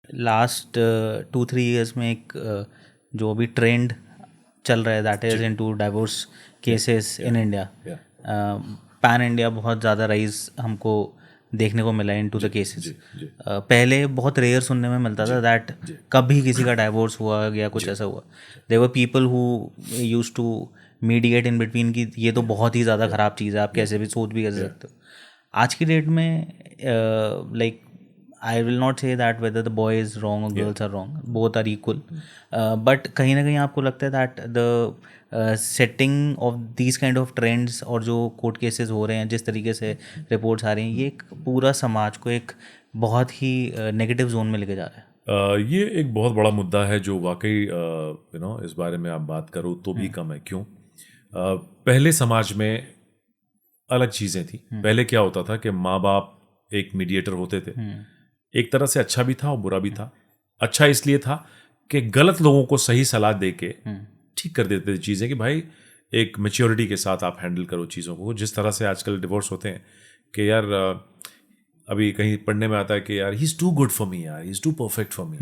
Last 2-3 years में एक जो अभी ट्रेंड चल रहा है that is into divorce cases in India, pan India बहुत ज़्यादा राइज हमको देखने को मिला इनटू द केसेस। पहले बहुत रेयर सुनने में मिलता था दैट कभी किसी का डाइवोर्स हुआ या कुछ ऐसा हुआ। There were people who used to mediate in between कि ये तो बहुत ही ज़्यादा ख़राब चीज़ है, आप कैसे भी सोच भी कैसे सकते हो। आज की डेट में like I will not say that whether the boy is wrong or girls are wrong, both are equal, but कहीं ना कहीं आपको लगता है that the setting of these kind of trends और जो कोर्ट केसेस हो रहे हैं, जिस तरीके से रिपोर्ट्स आ रही हैं, ये एक पूरा समाज को एक बहुत ही नेगेटिव जोन में लेके जा रहा है। ये एक बहुत बड़ा मुद्दा है जो वाकई इस बारे में आप बात करो तो भी कम है। क्यों? पहले समाज में अलग चीज़ें थी। पहले क्या होता था कि माँ बाप एक मीडिएटर होते थे, एक तरह से अच्छा भी था और बुरा भी था। अच्छा इसलिए था कि गलत लोगों को सही सलाह दे के ठीक कर देते थे चीज़ें कि भाई एक मैच्योरिटी के साथ आप हैंडल करो चीज़ों को। जिस तरह से आजकल डिवोर्स होते हैं कि यार अभी कहीं पढ़ने में आता है कि यार he is too good for me, यार he is too perfect for me,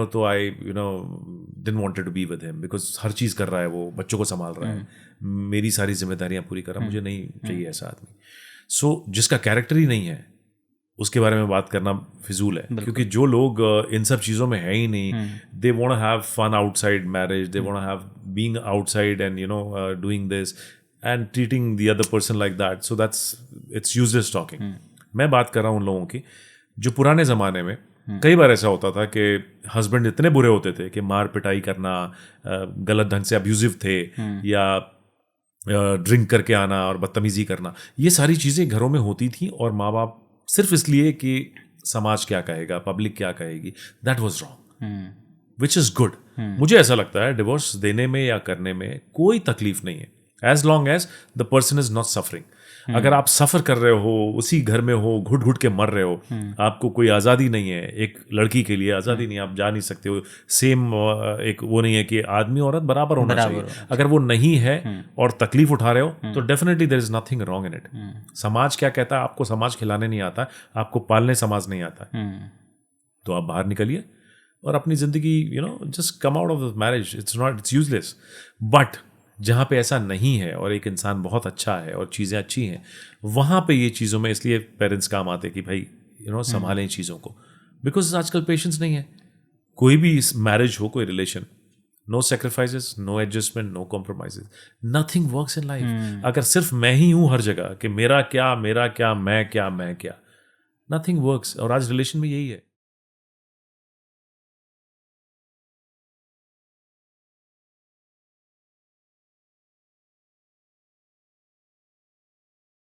तो I didn't wanted to be with him because हर चीज़ कर रहा है, वो बच्चों को संभाल रहा है, मेरी सारी जिम्मेदारियाँ पूरी कर रहा है, मुझे नहीं चाहिए ऐसा आदमी। सो जिसका कैरेक्टर ही नहीं है उसके बारे में बात करना फिजूल है, क्योंकि जो लोग इन सब चीज़ों में है ही नहीं, they want to have fun outside marriage, they want to have being outside and doing this and treating the other person like that, so that's it's useless talking. मैं बात कर रहा हूँ उन लोगों की जो पुराने ज़माने में कई बार ऐसा होता था कि हस्बैंड इतने बुरे होते थे कि मार पिटाई करना, गलत ढंग से अब्यूजिव थे, या ड्रिंक करके आना और बदतमीजी करना, ये सारी चीज़ें घरों में होती थी। और माँ बाप सिर्फ इसलिए कि समाज क्या कहेगा, पब्लिक क्या कहेगी, that was wrong, which is good. मुझे ऐसा लगता है डिवोर्स देने में या करने में कोई तकलीफ नहीं है, as long as the person is not suffering. अगर आप सफ़र कर रहे हो, उसी घर में हो, घुट घुट के मर रहे हो, आपको कोई आज़ादी नहीं है, एक लड़की के लिए आज़ादी नहीं है, आप जा नहीं सकते हो, सेम एक वो नहीं है कि आदमी औरत बराबर होना चाहिए। अगर वो नहीं है और तकलीफ उठा रहे हो तो definitely there is nothing wrong in it. समाज क्या कहता है, आपको समाज खिलाने नहीं आता, आपको पालने समाज नहीं आता, तो आप बाहर निकलिए और अपनी ज़िंदगी just come out of the marriage, it's useless. But जहाँ पे ऐसा नहीं है और एक इंसान बहुत अच्छा है और चीज़ें अच्छी हैं, वहाँ पे ये चीज़ों में इसलिए पेरेंट्स काम आते कि भाई संभालें चीज़ों को, बिकॉज आजकल पेशेंस नहीं है। कोई भी मैरिज हो, कोई relation, no sacrifices, no adjustment, no compromises, nothing works in life. अगर सिर्फ मैं ही हूँ हर जगह कि मेरा क्या, मैं क्या, नथिंग वर्क्स। और आज रिलेशन में यही है।